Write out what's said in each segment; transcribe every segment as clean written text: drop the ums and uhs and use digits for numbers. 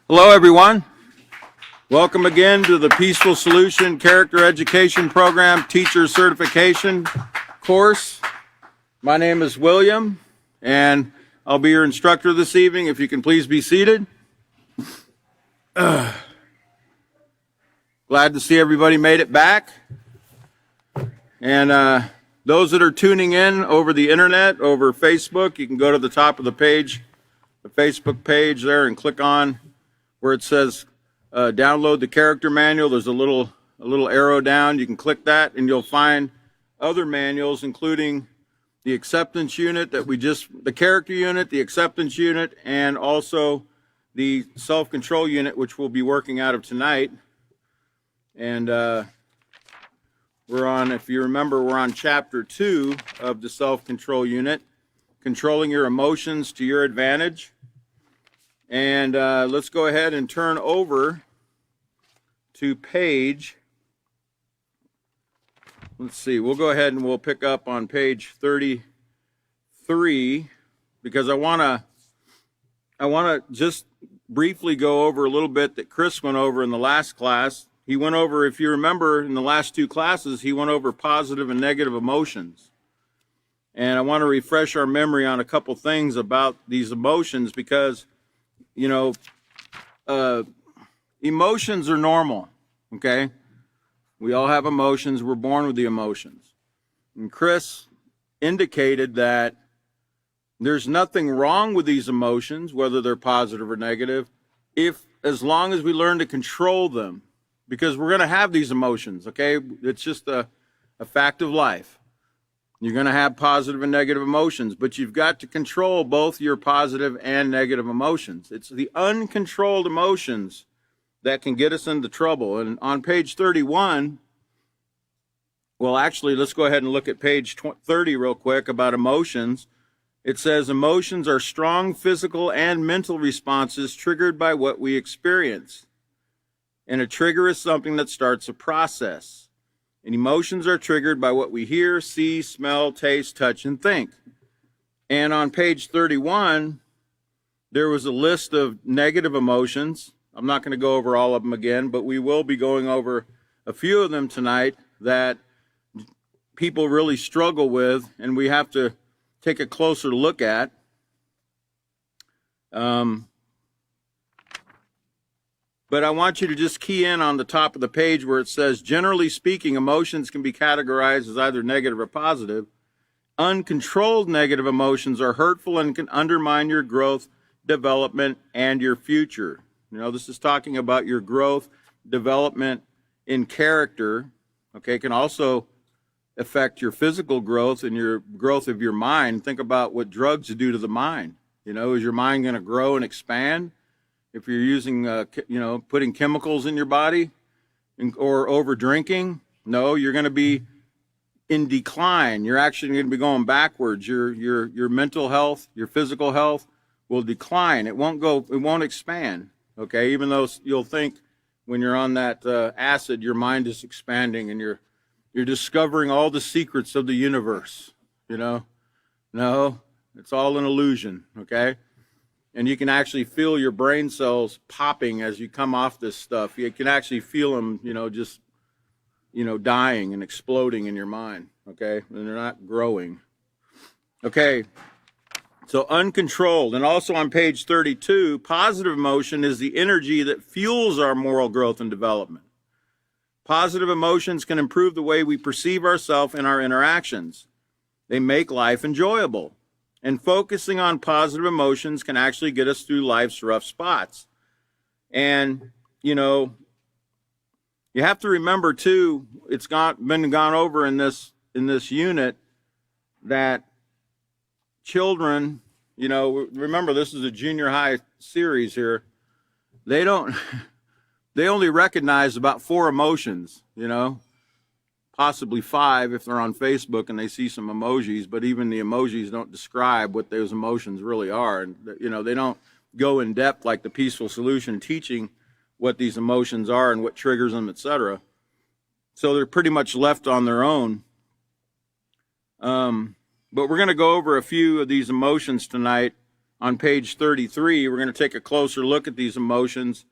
Hello, everyone. Welcome again to the Peaceful Solution Character Education Program Teacher Certification course. My name is William, and I'll be your instructor this evening. If you can please be seated. Glad to see everybody made it back. And those that are tuning in over the internet, over Facebook, you can go to the top of the page, the Facebook page there, and click on where it says download the character manual. There's a little arrow down. You can click that and you'll find other manuals, including the acceptance unit the character unit, the acceptance unit, and also the self-control unit, which we'll be working out of tonight. And if you remember, we're on chapter 2 of the self-control unit, controlling your emotions to your advantage. And let's go ahead and turn over to page, let's see, we'll go ahead and we'll pick up on page 33, because I want to just briefly go over a little bit that Chris went over in the last class. He went over, if you remember, in the last two classes, he went over positive and negative emotions. And I want to refresh our memory on a couple things about these emotions, because emotions are normal, okay? We all have emotions. We're born with the emotions. And Chris indicated that there's nothing wrong with these emotions, whether they're positive or negative, as long as we learn to control them, because we're going to have these emotions, okay? It's just a fact of life. You're going to have positive and negative emotions, but you've got to control both your positive and negative emotions. It's the uncontrolled emotions that can get us into trouble. And on page 31, well, actually, let's go ahead and look at page 30 real quick about emotions. It says, emotions are strong physical and mental responses triggered by what we experience. And a trigger is something that starts a process. And emotions are triggered by what we hear, see, smell, taste, touch, and think. And on page 31, there was a list of negative emotions. I'm not going to go over all of them again, but we will be going over a few of them tonight that people really struggle with, and we have to take a closer look at. But I want you to just key in on the top of the page where it says, generally speaking, emotions can be categorized as either negative or positive. Uncontrolled negative emotions are hurtful and can undermine your growth, development, and your future. This is talking about your growth, development in character. Okay, it can also affect your physical growth and your growth of your mind. Think about what drugs do to the mind. Is your mind going to grow and expand? If you're using, putting chemicals in your body or over drinking, no, you're going to be in decline. You're actually going to be going backwards. Your mental health, your physical health will decline. It won't expand. Okay, even though you'll think when you're on that acid, your mind is expanding and you're discovering all the secrets of the universe. No, it's all an illusion. Okay. And you can actually feel your brain cells popping as you come off this stuff. You can actually feel them, dying and exploding in your mind, okay? And they're not growing. Okay, so uncontrolled. And also on page 32, positive emotion is the energy that fuels our moral growth and development. Positive emotions can improve the way we perceive ourselves in our interactions. They make life enjoyable. And focusing on positive emotions can actually get us through life's rough spots. And, you have to remember, too, it's been gone over in this unit that children, remember this is a junior high series here, they only recognize about 4 emotions, possibly 5 if they're on Facebook and they see some emojis, but even the emojis don't describe what those emotions really are. And, they don't go in depth like the Peaceful Solution teaching what these emotions are and what triggers them, etc. So they're pretty much left on their own. But we're going to go over a few of these emotions tonight on page 33, we're going to take a closer look at these emotions,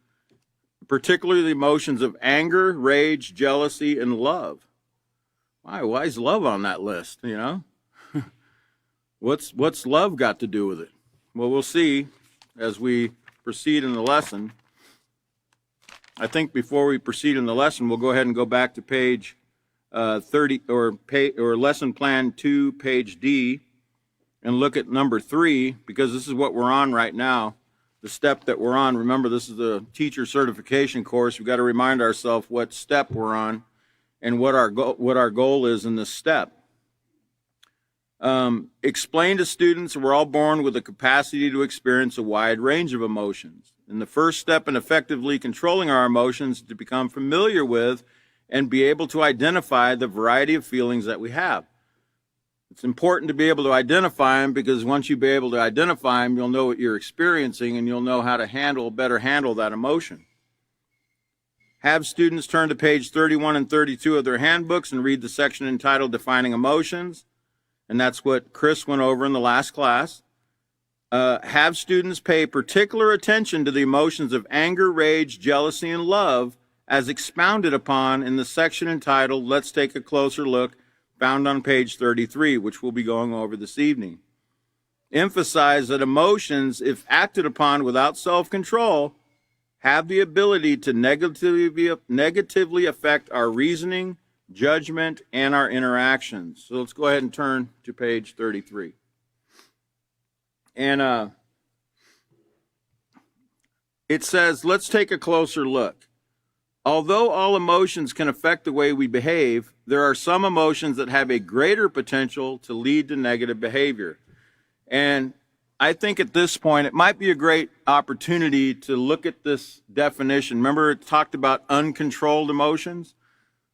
particularly the emotions of anger, rage, jealousy, and love. Why is love on that list, you know? What's love got to do with it? Well, we'll see as we proceed in the lesson. I think before we proceed in the lesson, we'll go ahead and go back to page 30 or lesson plan 2, page D, and look at number 3, because this is what we're on right now, the step that we're on. Remember, this is the teacher certification course. We've got to remind ourselves what step we're on and what our goal is in this step. Explain to students we're all born with the capacity to experience a wide range of emotions. And the first step in effectively controlling our emotions is to become familiar with and be able to identify the variety of feelings that we have. It's important to be able to identify them, because once you be able to identify them, you'll know what you're experiencing and you'll know how to better handle that emotion. Have students turn to page 31 and 32 of their handbooks and read the section entitled Defining Emotions. And that's what Chris went over in the last class. Have students pay particular attention to the emotions of anger, rage, jealousy, and love as expounded upon in the section entitled Let's Take a Closer Look, found on page 33, which we'll be going over this evening. Emphasize that emotions, if acted upon without self-control, have the ability to negatively affect our reasoning, judgment, and our interactions. So let's go ahead and turn to page 33. And it says, let's take a closer look. Although all emotions can affect the way we behave, there are some emotions that have a greater potential to lead to negative behavior. And I think at this point, it might be a great opportunity to look at this definition. Remember, it talked about uncontrolled emotions?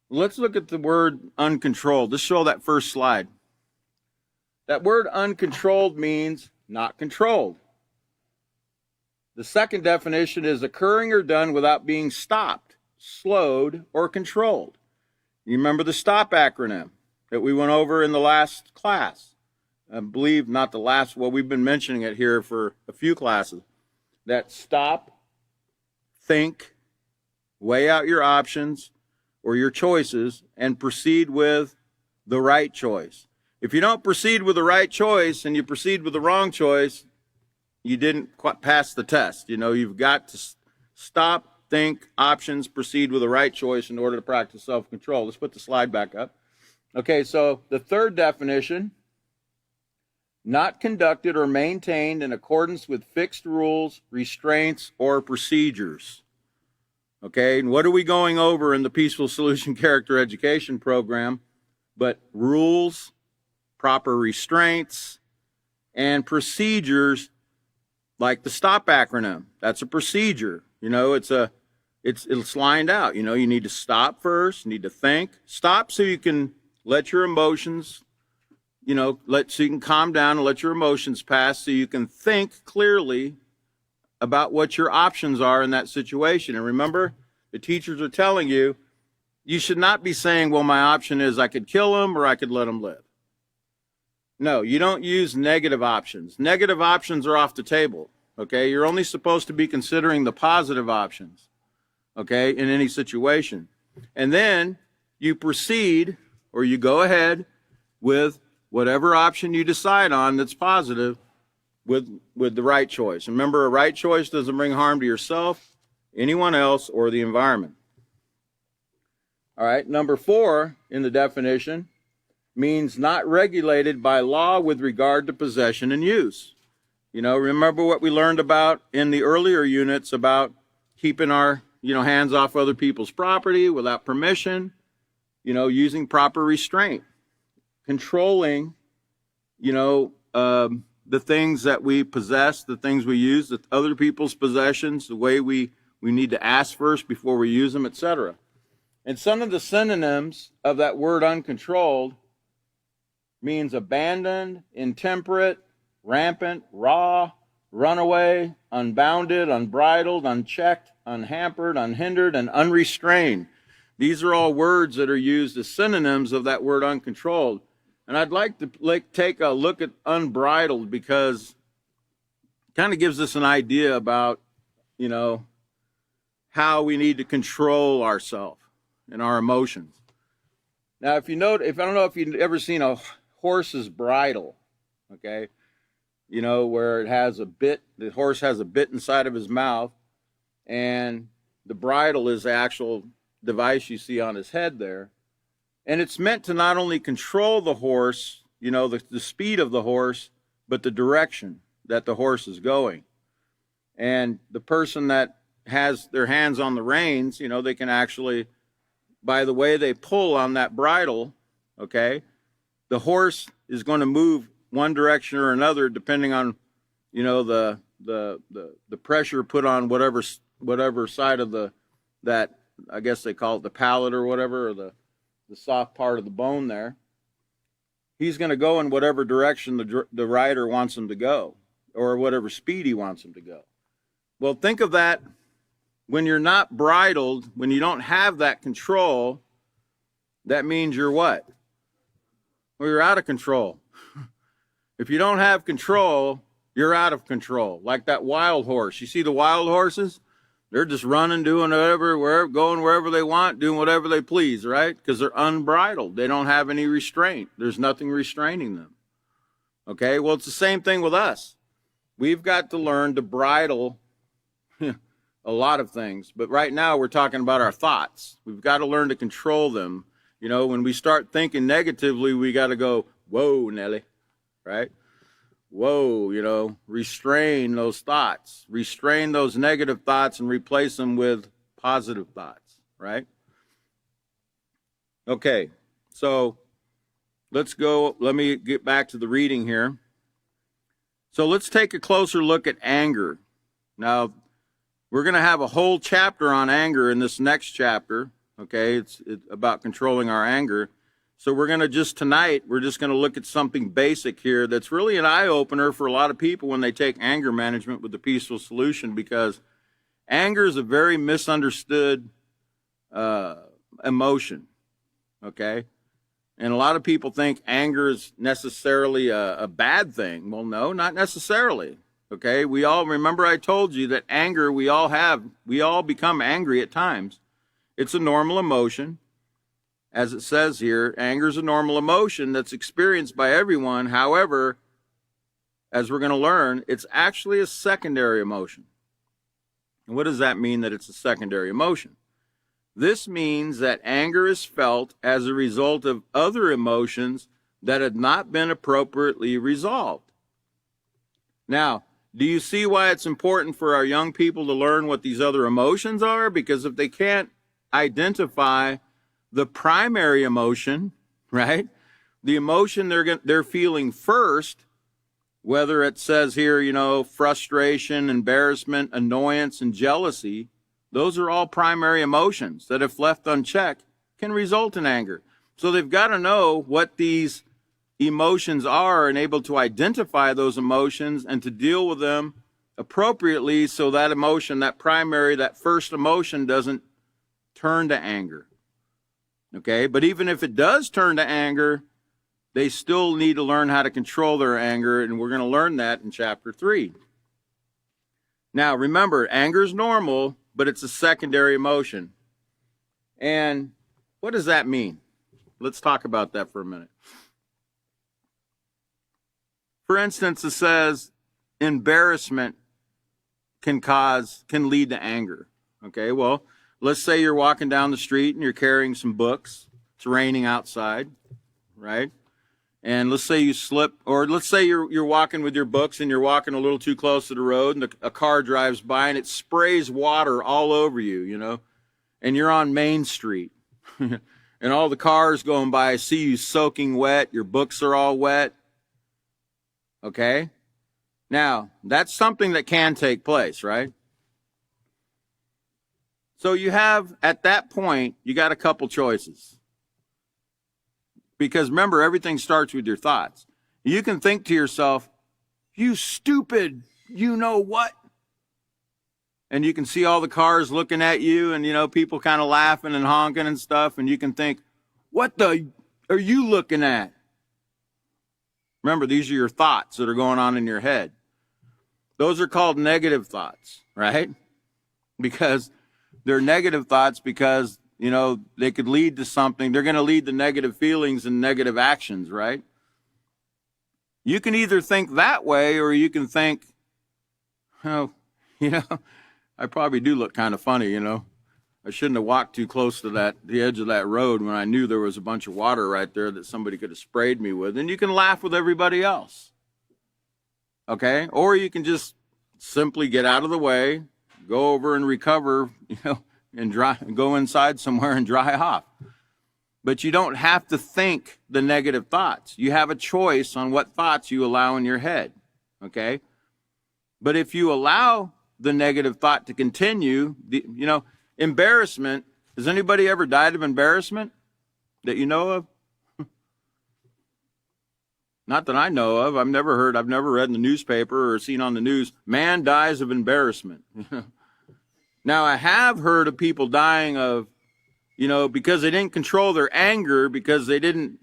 Let's look at the word uncontrolled. Let's show that first slide. That word uncontrolled means not controlled. The second definition is occurring or done without being stopped, slowed, or controlled. You remember the STOP acronym that we went over in the last class. I believe not the last, well, we've been mentioning it here for a few classes. That stop, think, weigh out your options or your choices, and proceed with the right choice. If you don't proceed with the right choice and you proceed with the wrong choice, you didn't quite pass the test. You know, you've got to stop, think, options, proceed with the right choice in order to practice self-control. Let's put the slide back up. Okay, so the third definition, not conducted or maintained in accordance with fixed rules, restraints, or procedures. Okay, and what are we going over in the Peaceful Solution Character Education program? But rules, proper restraints, and procedures, like the STOP acronym. That's a procedure. You know, it's lined out. You know, you need to stop first, you need to think. Stop so you can let your emotions, you know, so you can calm down and let your emotions pass, so you can think clearly about what your options are in that situation. And remember, the teachers are telling you, you should not be saying, well, my option is I could kill him or I could let him live. No, you don't use negative options. Negative options are off the table, okay? You're only supposed to be considering the positive options, okay, in any situation. And then you proceed, or you go ahead with whatever option you decide on that's positive with the right choice. Remember, a right choice doesn't bring harm to yourself, anyone else, or the environment. All right, number 4 in the definition means not regulated by law with regard to possession and use. You know, remember what we learned about in the earlier units about keeping our, hands off other people's property without permission, using proper restraint, controlling, the things that we possess, the things we use, the other people's possessions, the way we need to ask first before we use them, etc. And some of the synonyms of that word uncontrolled means abandoned, intemperate, rampant, raw, runaway, unbounded, unbridled, unchecked, unhampered, unhindered, and unrestrained. These are all words that are used as synonyms of that word uncontrolled. And I'd like to take a look at unbridled, because kind of gives us an idea about, you know, how we need to control ourselves and our emotions. Now, if I don't know if you've ever seen a horse's bridle, okay, you know, where it has a bit, the horse has a bit inside of his mouth, and the bridle is the actual device you see on his head there. And it's meant to not only control the horse, you know, the speed of the horse, but the direction that the horse is going. And the person that has their hands on the reins, you know, they can actually, by the way they pull on that bridle, okay, the horse is going to move one direction or another depending on, you know, the pressure put on whatever side of that, I guess they call it the palate or whatever, or the soft part of the bone there. He's going to go in whatever direction the rider wants him to go, or whatever speed he wants him to go. Well, think of that when you're not bridled, when you don't have that control. That means you're what? Well, you're out of control. If you don't have control, you're out of control. Like that wild horse. You see the wild horses? They're just running, doing whatever, going wherever they want, doing whatever they please, right? Because they're unbridled. They don't have any restraint. There's nothing restraining them. Okay? Well, it's the same thing with us. We've got to learn to bridle a lot of things. But right now, we're talking about our thoughts. We've got to learn to control them. You know, when we start thinking negatively, we got to go, whoa, Nelly, right? Whoa, you know, restrain those thoughts, restrain those negative thoughts and replace them with positive thoughts, right? Okay, so let me get back to the reading here. So let's take a closer look at anger. Now, we're going to have a whole chapter on anger in this next chapter, okay? It's about controlling our anger. So we're going to tonight, we're just going to look at something basic here that's really an eye-opener for a lot of people when they take anger management with the peaceful solution, because anger is a very misunderstood emotion, okay? And a lot of people think anger is necessarily a bad thing. Well, no, not necessarily, okay? We all, remember I told you that anger we all become angry at times. It's a normal emotion. As it says here, anger is a normal emotion that's experienced by everyone. However, as we're going to learn, it's actually a secondary emotion. And what does that mean, that it's a secondary emotion? This means that anger is felt as a result of other emotions that have not been appropriately resolved. Now, do you see why it's important for our young people to learn what these other emotions are? Because if they can't identify the primary emotion, right? The emotion they're feeling first, whether it says here, you know, frustration, embarrassment, annoyance, and jealousy, those are all primary emotions that, if left unchecked, can result in anger. So they've got to know what these emotions are and able to identify those emotions and to deal with them appropriately, so that emotion, that first emotion, doesn't turn to anger. Okay, but even if it does turn to anger, they still need to learn how to control their anger, and we're going to learn that in chapter 3. Now, remember, anger is normal, but it's a secondary emotion. And what does that mean? Let's talk about that for a minute. For instance, it says embarrassment can lead to anger. Okay, well, let's say you're walking down the street and you're carrying some books. It's raining outside, right? And let's say you slip, or let's say you're walking with your books and you're walking a little too close to the road, and a car drives by and it sprays water all over you, you know, and you're on Main Street. And all the cars going by see you soaking wet, your books are all wet. Okay? Now, that's something that can take place, right? So you have, at that point, you got a couple choices. Because remember, everything starts with your thoughts. You can think to yourself, you stupid, you know what? And you can see all the cars looking at you and, you know, people kind of laughing and honking and stuff. And you can think, what the are you looking at? Remember, these are your thoughts that are going on in your head. Those are called negative thoughts, right? Because they're negative thoughts because, they could lead to something. They're going to lead to negative feelings and negative actions, right? You can either think that way or you can think, I probably do look kind of funny, I shouldn't have walked too close to the edge of that road when I knew there was a bunch of water right there that somebody could have sprayed me with. And you can laugh with everybody else. Okay? Or you can just simply get out of the way, go over and recover, and go inside somewhere and dry off. But you don't have to think the negative thoughts. You have a choice on what thoughts you allow in your head. Okay? But if you allow the negative thought to continue, embarrassment, has anybody ever died of embarrassment that you know of? Not that I know of. I've never read in the newspaper or seen on the news, man dies of embarrassment. Now, I have heard of people dying of, because they didn't control their anger, because they didn't,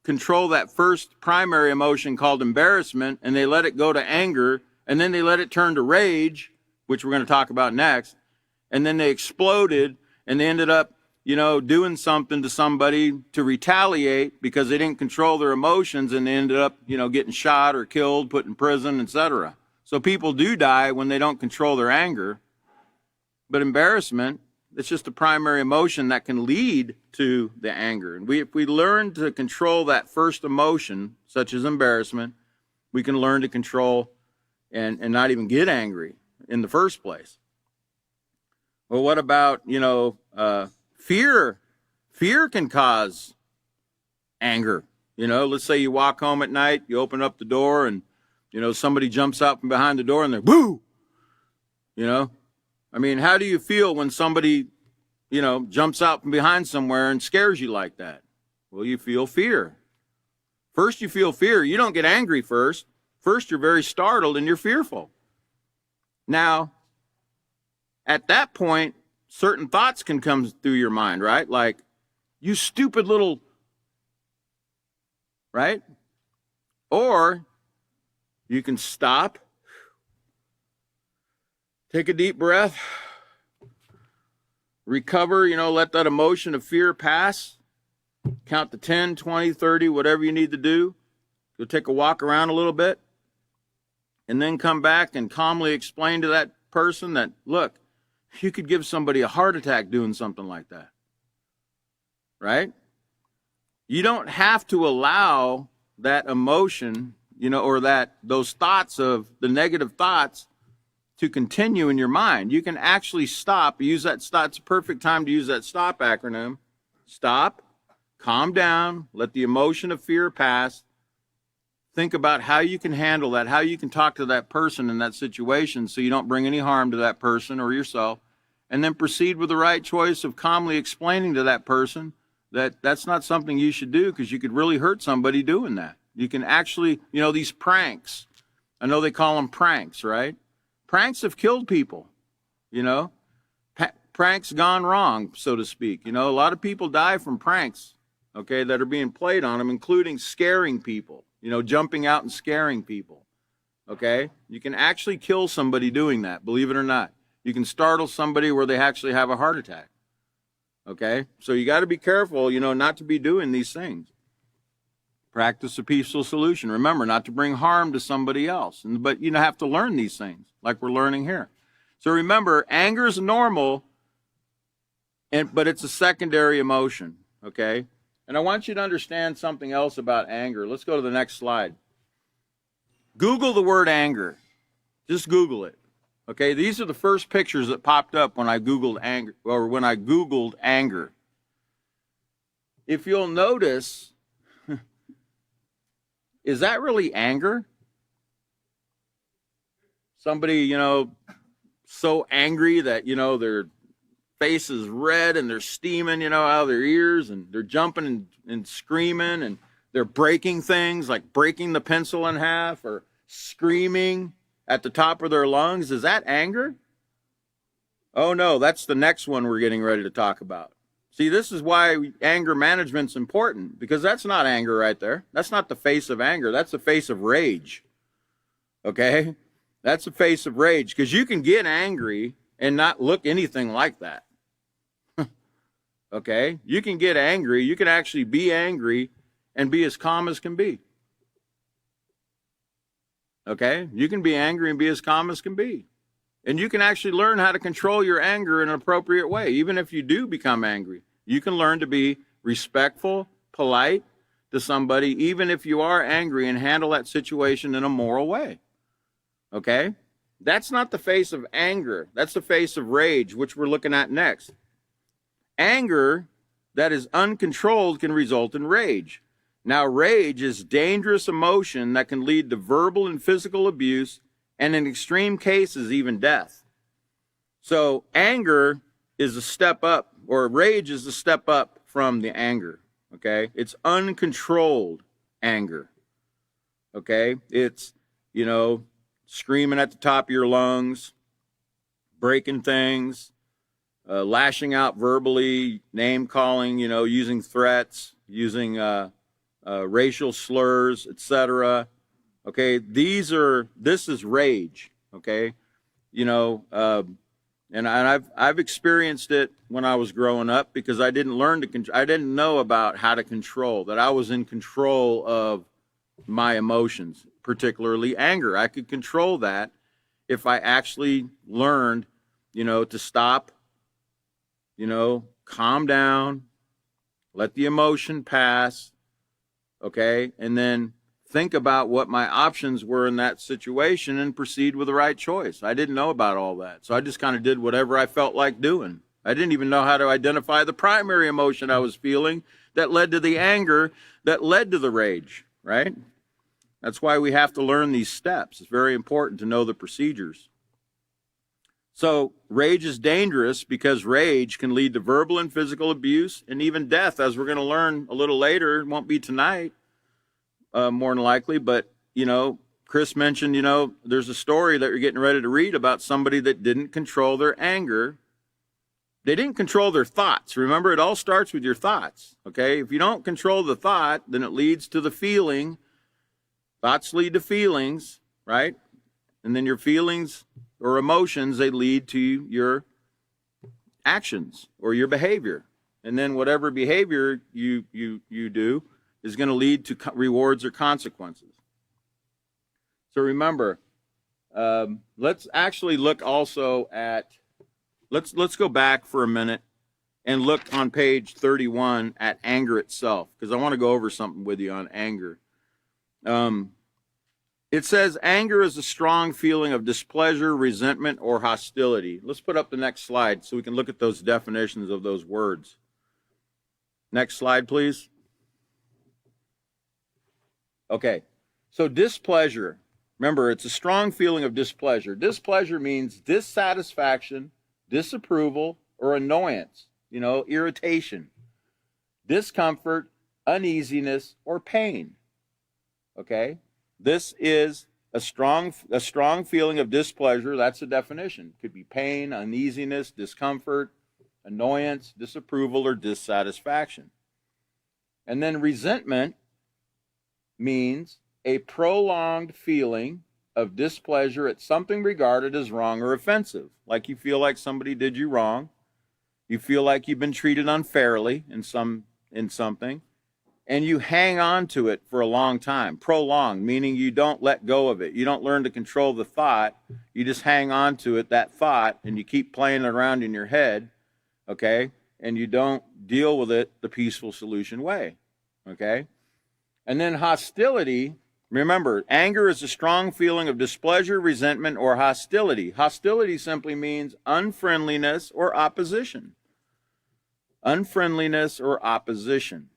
control that first primary emotion called embarrassment, and they let it go to anger, and then they let it turn to rage, which we're going to talk about next, and then they exploded, and they ended up, doing something to somebody to retaliate because they didn't control their emotions, and they ended up, getting shot or killed, put in prison, etc. So people do die when they don't control their anger. But embarrassment, it's just a primary emotion that can lead to the anger. And if we learn to control that first emotion, such as embarrassment, we can learn to control and not even get angry in the first place. Well, what about, fear? Fear can cause anger. Let's say you walk home at night, you open up the door, and, somebody jumps out from behind the door and they're, woo! How do you feel when somebody, jumps out from behind somewhere and scares you like that? Well, you feel fear. First, you feel fear. You don't get angry first. First, you're very startled and you're fearful. Now, at that point, certain thoughts can come through your mind, right? Like, you stupid little, right? Or you can stop, take a deep breath, recover, let that emotion of fear pass, count to 10, 20, 30, whatever you need to do. Go take a walk around a little bit, and then come back and calmly explain to that person that, look, you could give somebody a heart attack doing something like that, right? You don't have to allow that emotion, or those thoughts of the negative thoughts to continue in your mind. You can actually stop. Use that stop. It's a perfect time to use that STOP acronym. Stop, calm down, let the emotion of fear pass. Think about how you can handle that, how you can talk to that person in that situation so you don't bring any harm to that person or yourself, and then proceed with the right choice of calmly explaining to that person that that's not something you should do because you could really hurt somebody doing that. You can actually, these pranks, I know they call them pranks, right? Pranks have killed people, pranks gone wrong, so to speak. A lot of people die from pranks, okay, that are being played on them, including scaring people, jumping out and scaring people, okay? You can actually kill somebody doing that, believe it or not. You can startle somebody where they actually have a heart attack, okay? So you got to be careful, not to be doing these things. Practice a peaceful solution. Remember, not to bring harm to somebody else. But you have to learn these things, like we're learning here. So remember, anger is normal, but it's a secondary emotion, okay? And I want you to understand something else about anger. Let's go to the next slide. Google the word anger. Just Google it, okay? These are the first pictures that popped up when I Googled anger, If you'll notice, is that really anger? Somebody, so angry that, their face is red and they're steaming, out of their ears, and they're jumping and screaming, and they're breaking things, like breaking the pencil in half or screaming at the top of their lungs. Is that anger? Oh no, that's the next one we're getting ready to talk about. See, this is why anger management's important, because that's not anger right there. That's not the face of anger. That's the face of rage. Okay? That's the face of rage, because you can get angry and not look anything like that. Okay? You can get angry. You can actually be angry and be as calm as can be. Okay? You can be angry and be as calm as can be. And you can actually learn how to control your anger in an appropriate way. Even if you do become angry, you can learn to be respectful, polite to somebody, even if you are angry, and handle that situation in a moral way. Okay? That's not the face of anger. That's the face of rage, which we're looking at next. Anger that is uncontrolled can result in rage. Now, rage is dangerous emotion that can lead to verbal and physical abuse, and in extreme cases, even death. So anger is a step up, or rage is a step up from the anger, okay? It's uncontrolled anger, okay? It's, screaming at the top of your lungs, breaking things, lashing out verbally, name-calling, using threats, using racial slurs, etc. Okay, this is rage. Okay, and I've experienced it when I was growing up, because I didn't I didn't know about how to control, that I was in control of my emotions, particularly anger. I could control that if I actually learned, to stop, calm down, let the emotion pass, okay, and then think about what my options were in that situation and proceed with the right choice. I didn't know about all that, so I just kind of did whatever I felt like doing. I didn't even know how to identify the primary emotion I was feeling that led to the anger that led to the rage, right? That's why we have to learn these steps. It's very important to know the procedures. So rage is dangerous because rage can lead to verbal and physical abuse and even death, as we're going to learn a little later. It won't be tonight, more than likely, but, Chris mentioned, there's a story that you're getting ready to read about somebody that didn't control their anger. They didn't control their thoughts. Remember, it all starts with your thoughts, okay? If you don't control the thought, then it leads to the feeling. Thoughts lead to feelings, right? And then your feelings or emotions, they lead to your actions or your behavior. And then whatever behavior you do is going to lead to rewards or consequences. So remember, let's actually look also at, let's go back for a minute and look on page 31 at anger itself, because I want to go over something with you on anger. It says anger is a strong feeling of displeasure, resentment, or hostility. Let's put up the next slide so we can look at those definitions of those words. Next slide, please. Okay, so displeasure. Remember, it's a strong feeling of displeasure. Displeasure means dissatisfaction, disapproval, or annoyance, irritation, discomfort, uneasiness, or pain. Okay? This is a strong feeling of displeasure. That's the definition. It could be pain, uneasiness, discomfort, annoyance, disapproval, or dissatisfaction. And then resentment means a prolonged feeling of displeasure at something regarded as wrong or offensive. Like you feel like somebody did you wrong. You feel like you've been treated unfairly in something. And you hang on to it for a long time. Prolonged, meaning you don't let go of it. You don't learn to control the thought. You just hang on to it, that thought, and you keep playing it around in your head, okay? And you don't deal with it the peaceful solution way, okay? And then hostility, remember, anger is a strong feeling of displeasure, resentment, or hostility. Hostility simply means unfriendliness or opposition. Unfriendliness or opposition.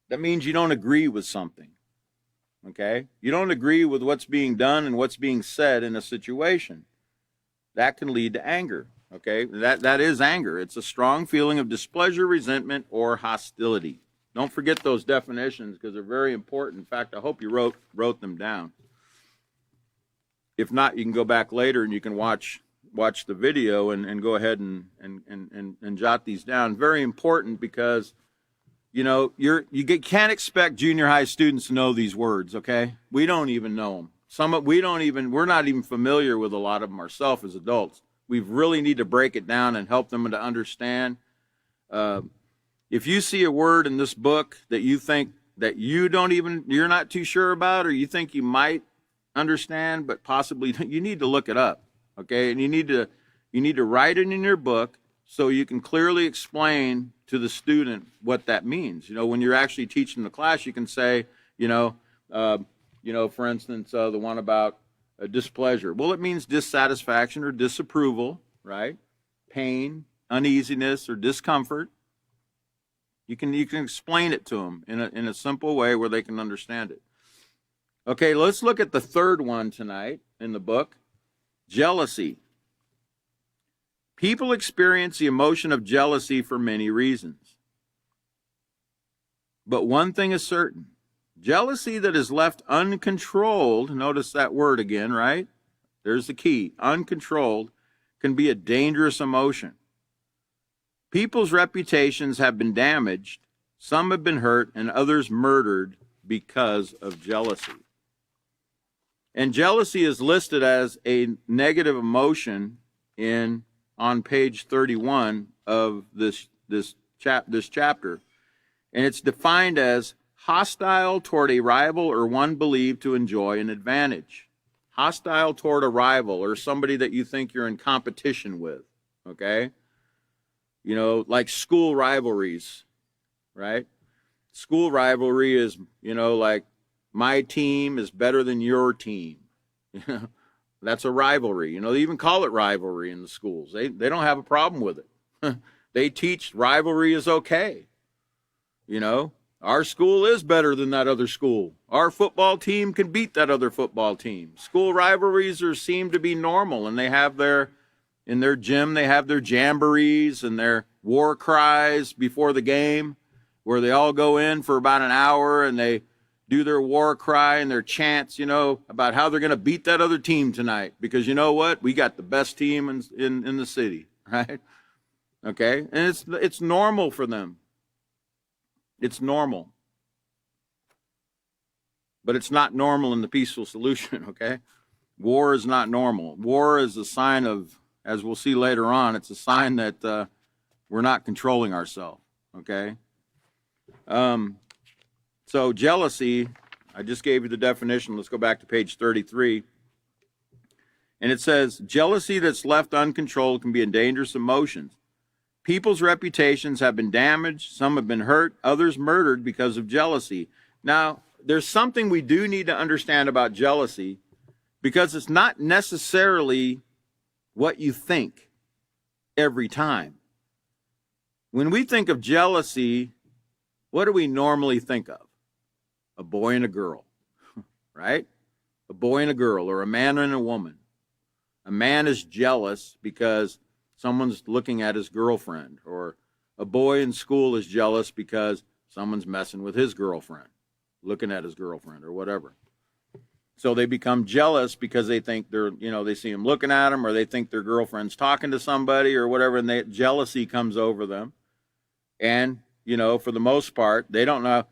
That means you don't agree with something, okay? You don't agree with what's being done and what's being said in a situation. That can lead to anger, okay? That is anger. It's a strong feeling of displeasure, resentment, or hostility. Don't forget those definitions because they're very important. In fact, I hope you wrote them down. If not, you can go back later and you can watch the video and go ahead and jot these down. Very important because you can't expect junior high students to know these words, okay? We don't even know them. we're not even familiar with a lot of them ourselves as adults. We really need to break it down and help them to understand. If you see a word in this book that you think that you're not too sure about, or you think you might understand, but possibly you need to look it up. Okay. And you need to write it in your book so you can clearly explain to the student what that means. When you're actually teaching the class, you can say, for instance, the one about displeasure. Well, it means dissatisfaction or disapproval, right? Pain, uneasiness, or discomfort. You can explain it to them in a simple way where they can understand it. Okay, let's look at the third one tonight in the book, jealousy. People experience the emotion of jealousy for many reasons. But one thing is certain. Jealousy that is left uncontrolled, notice that word again, right? There's the key. Uncontrolled can be a dangerous emotion. People's reputations have been damaged, some have been hurt, and others murdered because of jealousy. And jealousy is listed as a negative emotion on page 31 of this chapter. And it's defined as hostile toward a rival or one believed to enjoy an advantage. Hostile toward a rival or somebody that you think you're in competition with, okay? Like school rivalries, right? School rivalry is, like my team is better than your team. That's a rivalry. They even call it rivalry in the schools. They don't have a problem with it. They teach rivalry is okay. Our school is better than that other school. Our football team can beat that other football team. School rivalries seem to be normal, and they have in their gym, they have their jamborees and their war cries before the game, where they all go in for about an hour and they do their war cry and their chants, about how they're going to beat that other team tonight. Because you know what? We got the best team in the city, right? Okay? And it's normal for them. It's normal. But it's not normal in the peaceful solution, okay? War is not normal. War is a sign of, as we'll see later on, it's a sign that we're not controlling ourselves, okay? So jealousy, I just gave you the definition. Let's go back to page 33. And it says, jealousy that's left uncontrolled can be a dangerous emotion. People's reputations have been damaged, some have been hurt, others murdered because of jealousy. Now, there's something we do need to understand about jealousy, because it's not necessarily what you think every time. When we think of jealousy, what do we normally think of? A boy and a girl, right? A boy and a girl, or a man and a woman. A man is jealous because someone's looking at his girlfriend, or a boy in school is jealous because someone's messing with his girlfriend, looking at his girlfriend, or whatever. So they become jealous because they think they see him looking at them, or they think their girlfriend's talking to somebody or whatever, and jealousy comes over them. And, for the most part, they don't know.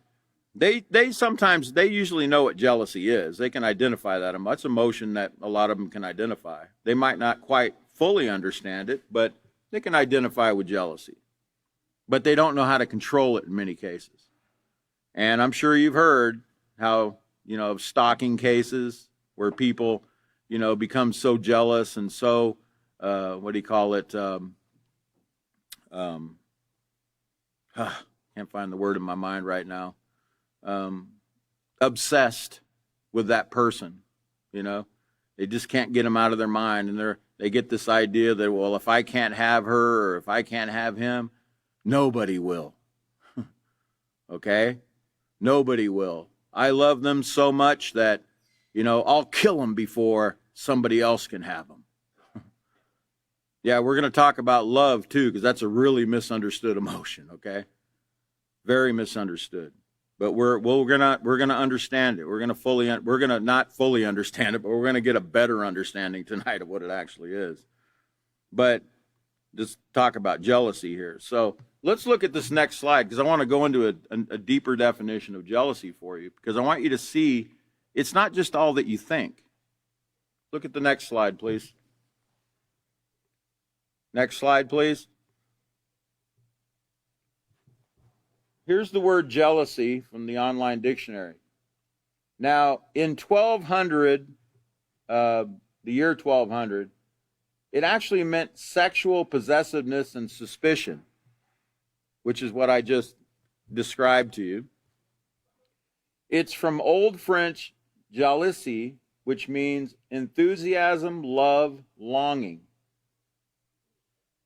They usually know what jealousy is. They can identify that. That's emotion that a lot of them can identify. They might not quite fully understand it, but they can identify with jealousy. But they don't know how to control it in many cases. And I'm sure you've heard how, of stalking cases where people, become so jealous and so, can't find the word in my mind right now. Obsessed with that person, they just can't get them out of their mind, and they get this idea that, well, if I can't have her or if I can't have him, nobody will. Okay? Nobody will. I love them so much that, I'll kill them before somebody else can have them. Yeah, we're going to talk about love too, because that's a really misunderstood emotion, okay? Very misunderstood. But we're gonna understand it. We're gonna not fully understand it, but we're gonna get a better understanding tonight of what it actually is. But just talk about jealousy here. So let's look at this next slide, because I want to go into a deeper definition of jealousy for you, because I want you to see it's not just all that you think. Look at the next slide, please. Next slide, please. Here's the word jealousy from the online dictionary. Now, in 1200, the year 1200, it actually meant sexual possessiveness and suspicion, which is what I just described to you. It's from Old French jalousie, which means enthusiasm, love, longing.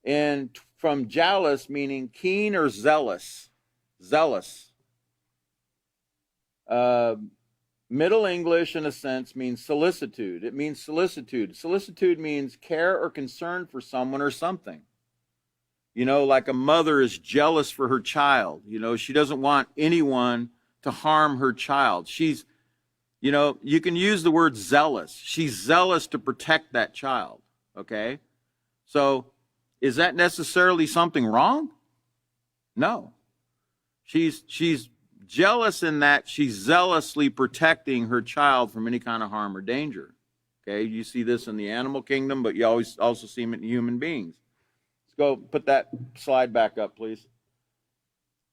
And from jealous, meaning keen or zealous. Zealous. Middle English, in a sense, means solicitude. It means solicitude. Solicitude means care or concern for someone or something. You know, like a mother is jealous for her child. You know, she doesn't want anyone to harm her child. She's, you know, you can use the word zealous. She's zealous to protect that child, okay? So, is that necessarily something wrong? No. She's jealous in that she's zealously protecting her child from any kind of harm or danger. Okay, you see this in the animal kingdom, but you always also see it in human beings. Let's go put that slide back up, please.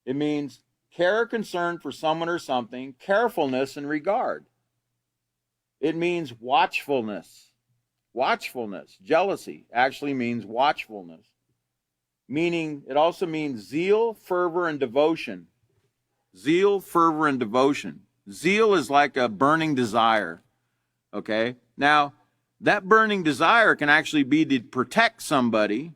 It means care or concern for someone or something, carefulness and regard. It means watchfulness. Watchfulness. Jealousy actually means watchfulness. Meaning, it also means zeal, fervor, and devotion. Zeal, fervor, and devotion. Zeal is like a burning desire, okay? Now, that burning desire can actually be to protect somebody.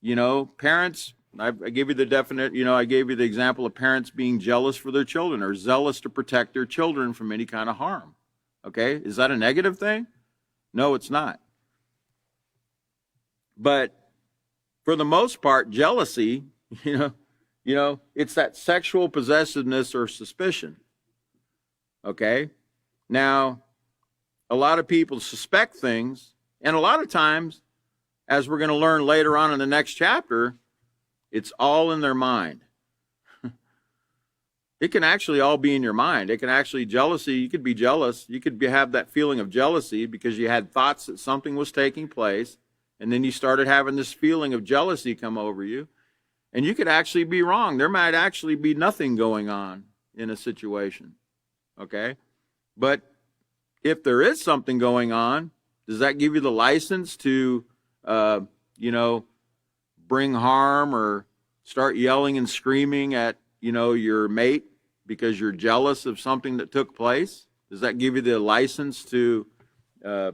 You know, parents, I gave you the definite, you know, I gave you the example of parents being jealous for their children or zealous to protect their children from any kind of harm, okay? Is that a negative thing? No, it's not. But for the most part, jealousy, you know, it's that sexual possessiveness or suspicion. Okay? Now, a lot of people suspect things, and a lot of times, as we're going to learn later on in the next chapter, it's all in their mind. It can actually all be in your mind. It can actually, jealousy, you could be jealous. You could have that feeling of jealousy because you had thoughts that something was taking place, and then you started having this feeling of jealousy come over you. And you could actually be wrong. There might actually be nothing going on in a situation, okay? But if there is something going on, does that give you the license to, you know, bring harm or start yelling and screaming at, you know, your mate because you're jealous of something that took place? Does that give you the license to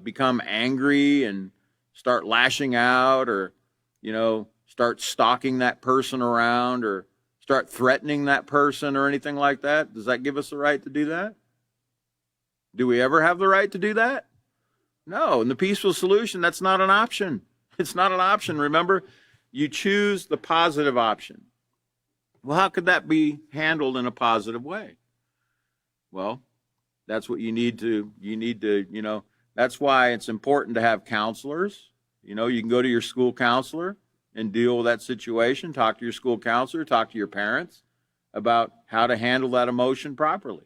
become angry and start lashing out or, you know, start stalking that person around or start threatening that person or anything like that? Does that give us the right to do that? Do we ever have the right to do that? No. In the peaceful solution, that's not an option. It's not an option. Remember, you choose the positive option. Well, how could that be handled in a positive way? Well, that's what you need to, you know, that's why it's important to have counselors. You know, you can go to your school counselor and deal with that situation, talk to your school counselor, talk to your parents about how to handle that emotion properly,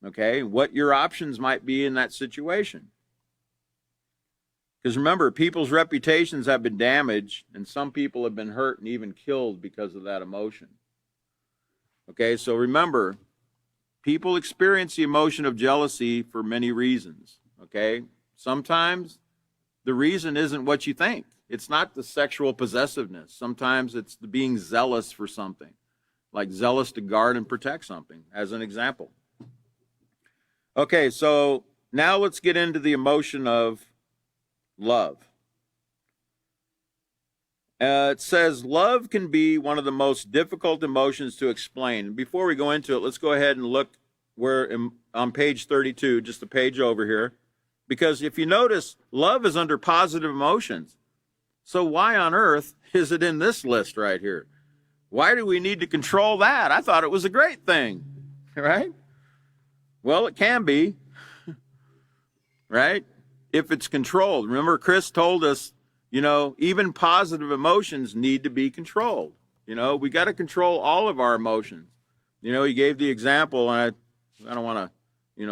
okay? What your options might be in that situation. Because remember, people's reputations have been damaged, and some people have been hurt and even killed because of that emotion. Okay, so remember, people experience the emotion of jealousy for many reasons, okay? Sometimes the reason isn't what you think. It's not the sexual possessiveness. Sometimes it's the being zealous for something, like zealous to guard and protect something, as an example. Okay, so now let's get into the emotion of love. It says love can be one of the most difficult emotions to explain. Before we go into it, let's go ahead and look where on page 32, just a page over here, because if you notice, love is under positive emotions. So why on earth is it in this list right here? Why do we need to control that? I thought it was a great thing, right? Well, it can be, right? If it's controlled. Remember, Chris told us, you know, even positive emotions need to be controlled. You know, we got to control all of our emotions. You know, he gave the example, and I don't want to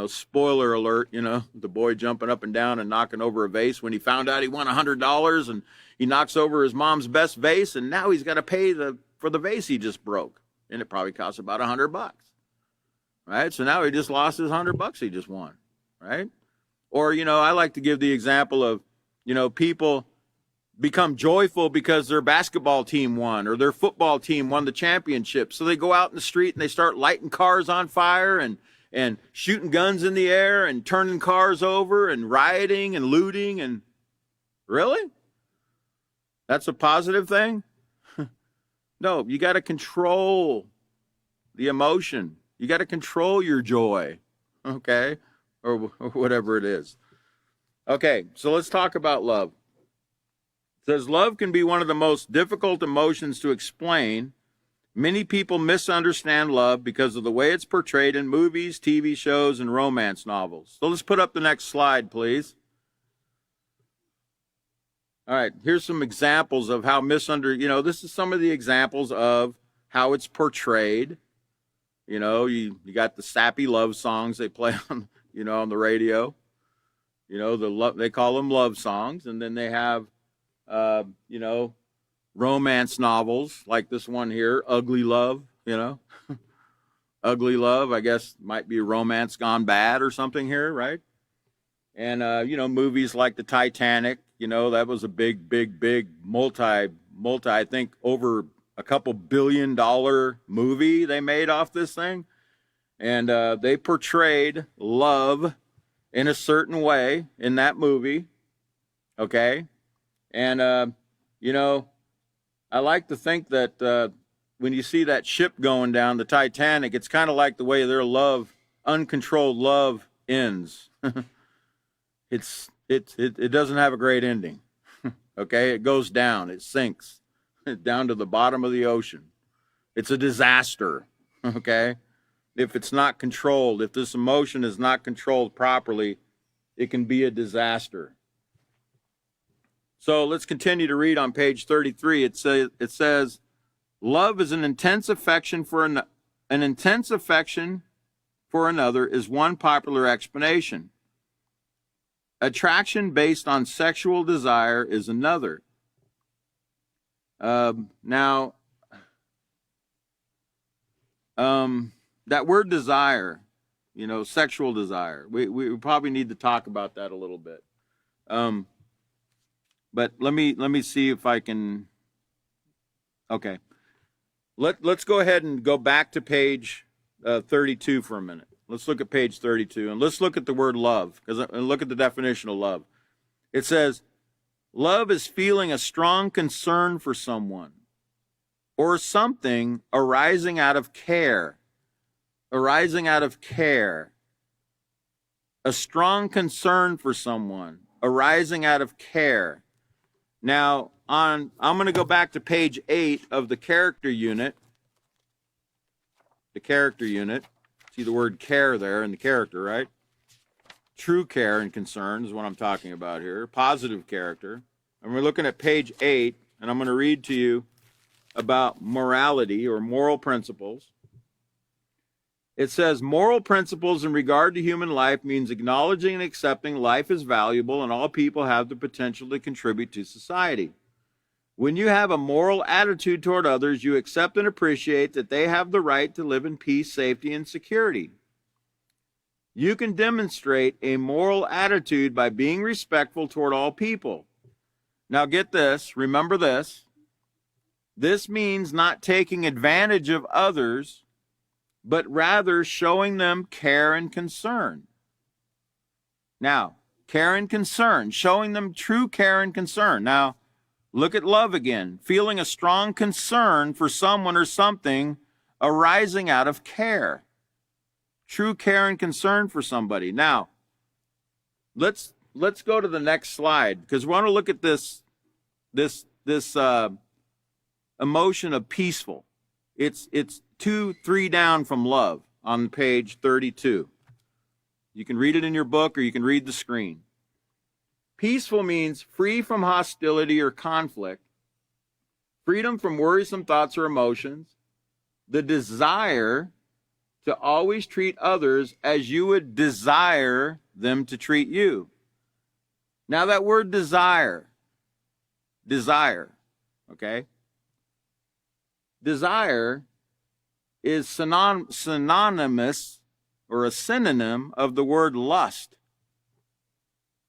spoiler alert, the boy jumping up and down and knocking over a vase when he found out he won $100, and he knocks over his mom's best vase, and now he's got to pay for the vase he just broke. And it probably costs about $100, right? So now he just lost his $100 he just won, right? Or, I like to give the example of, people become joyful because their basketball team won or their football team won the championship. So they go out in the street and they start lighting cars on fire and shooting guns in the air and turning cars over and rioting and looting. And really? That's a positive thing? No, you got to control the emotion. You got to control your joy, okay? Or whatever it is. Okay, so let's talk about love. It says, love can be one of the most difficult emotions to explain. Many people misunderstand love because of the way it's portrayed in movies, TV shows, and romance novels. So let's put up the next slide, please. All right, here's some examples of how this is some of the examples of how it's portrayed. You got the sappy love songs they play on, on the radio. They call them love songs, and then they have, romance novels like this one here, Ugly Love, Ugly Love, I guess might be romance gone bad or something here, right? And, movies like the Titanic, that was a big multi, I think over a couple $1 billion movie they made off this thing. And they portrayed love in a certain way in that movie, okay? And, I like to think that when you see that ship going down, the Titanic, it's kind of like the way their uncontrolled love ends. It doesn't have a great ending, okay? It goes down, it sinks down to the bottom of the ocean. It's a disaster, okay? If it's not controlled, if this emotion is not controlled properly, it can be a disaster. So let's continue to read on page 33. It says, love is an intense affection for another is one popular explanation. Attraction based on sexual desire is another. Now, that word desire, sexual desire, we probably need to talk about that a little bit. But let me see if I can. Okay, let's go ahead and go back to page 32 for a minute. Let's look at page 32 and let's look at the word love, and look at the definition of love. It says, love is feeling a strong concern for someone or something arising out of care. Arising out of care. A strong concern for someone arising out of care. Now, I'm going to go back to page 8 of the character unit. The character unit. See the word care there in the character, right? True care and concern is what I'm talking about here. Positive character. And we're looking at page 8, and I'm going to read to you about morality or moral principles. It says, moral principles in regard to human life means acknowledging and accepting life is valuable and all people have the potential to contribute to society. When you have a moral attitude toward others, you accept and appreciate that they have the right to live in peace, safety, and security. You can demonstrate a moral attitude by being respectful toward all people. Now get this, remember this. This means not taking advantage of others, but rather showing them care and concern. Now, care and concern, showing them true care and concern. Now, look at love again, feeling a strong concern for someone or something arising out of care. True care and concern for somebody. Now, let's go to the next slide because we want to look at this emotion of peaceful. It's 2-3 down from love on page 32. You can read it in your book or you can read the screen. Peaceful means free from hostility or conflict, freedom from worrisome thoughts or emotions, the desire to always treat others as you would desire them to treat you. Now that word desire, okay? Desire is synonymous or a synonym of the word lust.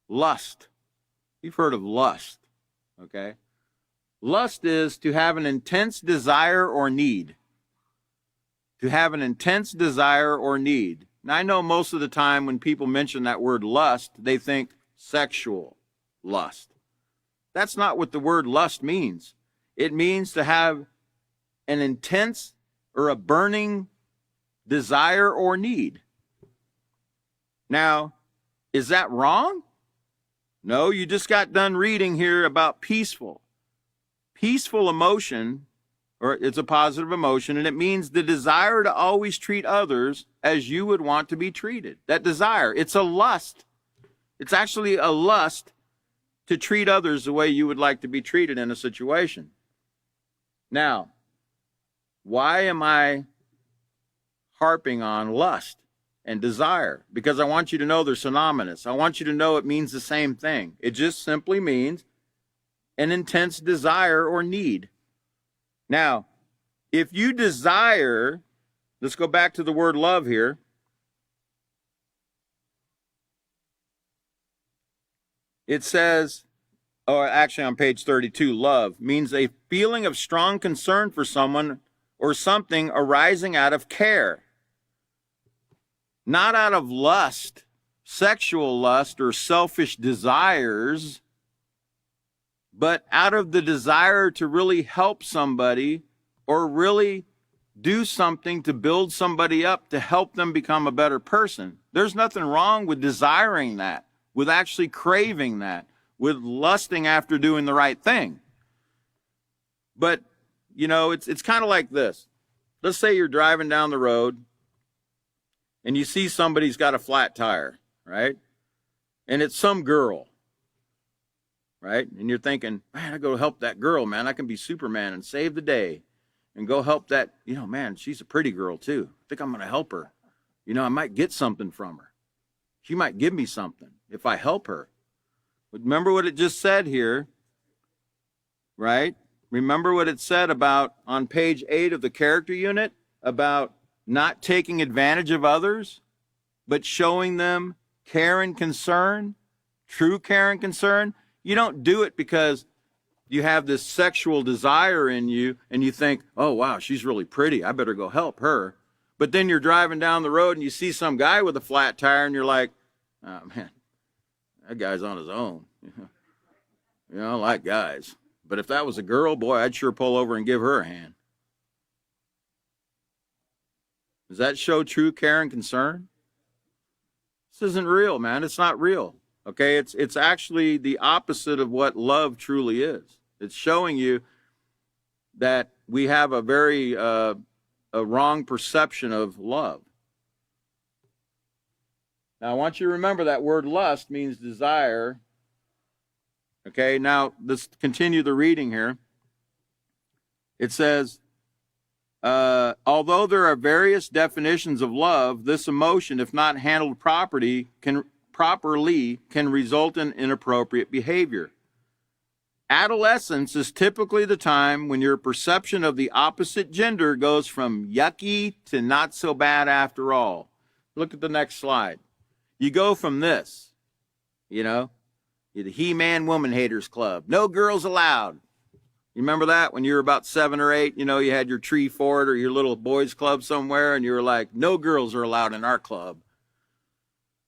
Lust. You've heard of lust, okay? Lust is to have an intense desire or need. To have an intense desire or need. Now, I know most of the time when people mention that word lust, they think sexual lust. That's not what the word lust means. It means to have an intense or a burning desire or need. Now, is that wrong? No, you just got done reading here about peaceful. Peaceful emotion, or it's a positive emotion, and it means the desire to always treat others as you would want to be treated. That desire, it's a lust. It's actually a lust to treat others the way you would like to be treated in a situation. Now, why am I harping on lust and desire? Because I want you to know they're synonymous. I want you to know it means the same thing. It just simply means an intense desire or need. Now, if you desire, let's go back to the word love here. It says, or actually on page 32, love means a feeling of strong concern for someone or something arising out of care. Not out of lust, sexual lust, or selfish desires, but out of the desire to really help somebody or really do something to build somebody up to help them become a better person. There's nothing wrong with desiring that, with actually craving that, with lusting after doing the right thing. But, you know, it's kind of like this. Let's say you're driving down the road and you see somebody's got a flat tire, right? And it's some girl. Right? And you're thinking, man, I go help that girl, man. I can be Superman and save the day and go help that, you know, man, she's a pretty girl too. I think I'm going to help her. You know, I might get something from her. She might give me something if I help her. But remember what it just said here, right? Remember what it said about on page 8 of the character unit about not taking advantage of others, but showing them care and concern, true care and concern. You don't do it because you have this sexual desire in you and you think, oh, wow, she's really pretty. I better go help her. But then you're driving down the road and you see some guy with a flat tire and you're like, oh, man, that guy's on his own. You know, I like guys. But if that was a girl, boy, I'd sure pull over and give her a hand. Does that show true care and concern? This isn't real, man. It's not real. Okay, it's actually the opposite of what love truly is. It's showing you that we have a very a wrong perception of love. Now, I want you to remember that word lust means desire. Okay, now let's continue the reading here. It says, although there are various definitions of love, this emotion, if not handled properly, can result in inappropriate behavior. Adolescence is typically the time when your perception of the opposite gender goes from yucky to not so bad after all. Look at the next slide. You go from this, you know, the He-Man Woman Haters Club. No girls allowed. You remember that when you were about 7 or 8, you know, you had your tree fort or your little boys club somewhere and you were like, no girls are allowed in our club.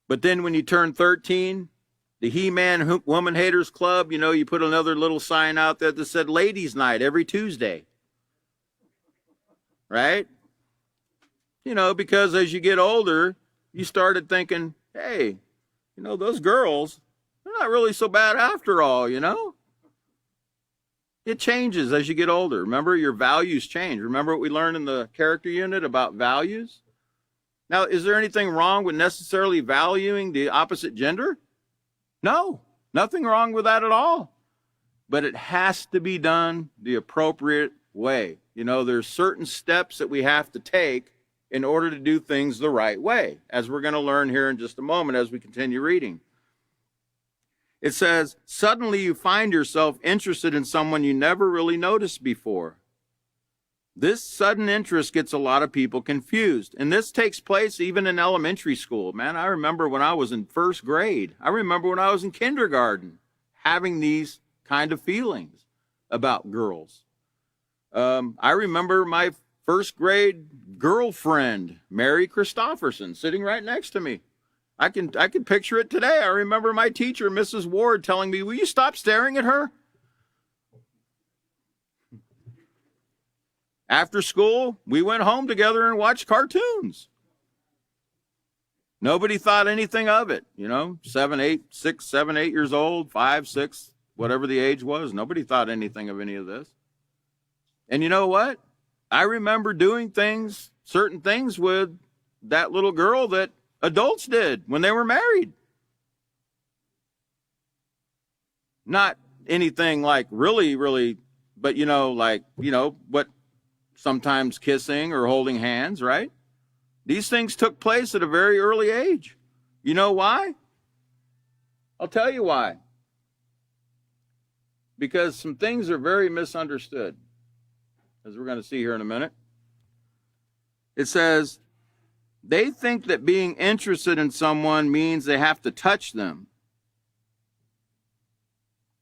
But then when you turn 13, the He-Man Woman Haters Club, you know, you put another little sign out there that said Ladies Night every Tuesday. Right? You know, because as you get older, you started thinking, hey, you know, those girls, they're not really so bad after all, you know? It changes as you get older. Remember, your values change. Remember what we learned in the character unit about values? Now, is there anything wrong with necessarily valuing the opposite gender? No, nothing wrong with that at all. But it has to be done the appropriate way. You know, there's certain steps that we have to take in order to do things the right way, as we're going to learn here in just a moment as we continue reading. It says, suddenly you find yourself interested in someone you never really noticed before. This sudden interest gets a lot of people confused, and this takes place even in elementary school. Man, I remember when I was in first grade. I remember when I was in kindergarten having these kind of feelings about girls. I remember my first grade girlfriend, Mary Christopherson, sitting right next to me. I can picture it today. I remember my teacher, Mrs. Ward, telling me, will you stop staring at her? After school, we went home together and watched cartoons. Nobody thought anything of it, 6, 7, 8 years old, 5, 6, whatever the age was. Nobody thought anything of any of this. And you know what? I remember doing certain things with that little girl that adults did when they were married. Not anything like really, but what sometimes kissing or holding hands, right? These things took place at a very early age. You know why? I'll tell you why. Because some things are very misunderstood, as we're going to see here in a minute. It says, they think that being interested in someone means they have to touch them.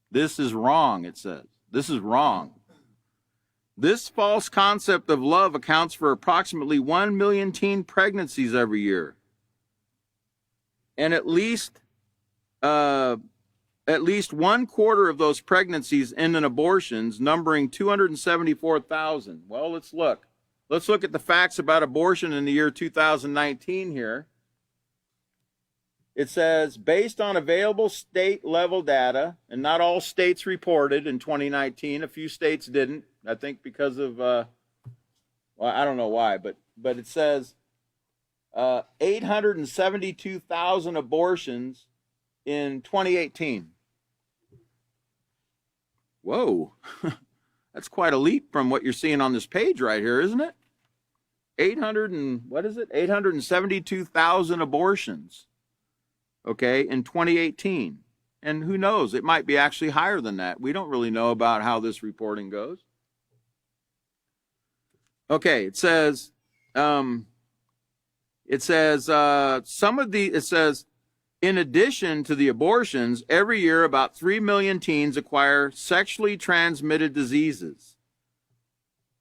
This is wrong, it says. This is wrong. This false concept of love accounts for approximately 1 million teen pregnancies every year. And at least 1/4 of those pregnancies end in abortions, numbering 274,000. Well, let's look. Let's look at the facts about abortion in the year 2019 here. It says, based on available state-level data, and not all states reported in 2019. A few states didn't, I think because of, I don't know why, but it says 872,000 abortions in 2018. Whoa, that's quite a leap from what you're seeing on this page right here, isn't it? 872,000 abortions, okay, in 2018. And who knows, it might be actually higher than that. We don't really know about how this reporting goes. Okay, it says, in addition to the abortions, every year about 3 million teens acquire sexually transmitted diseases.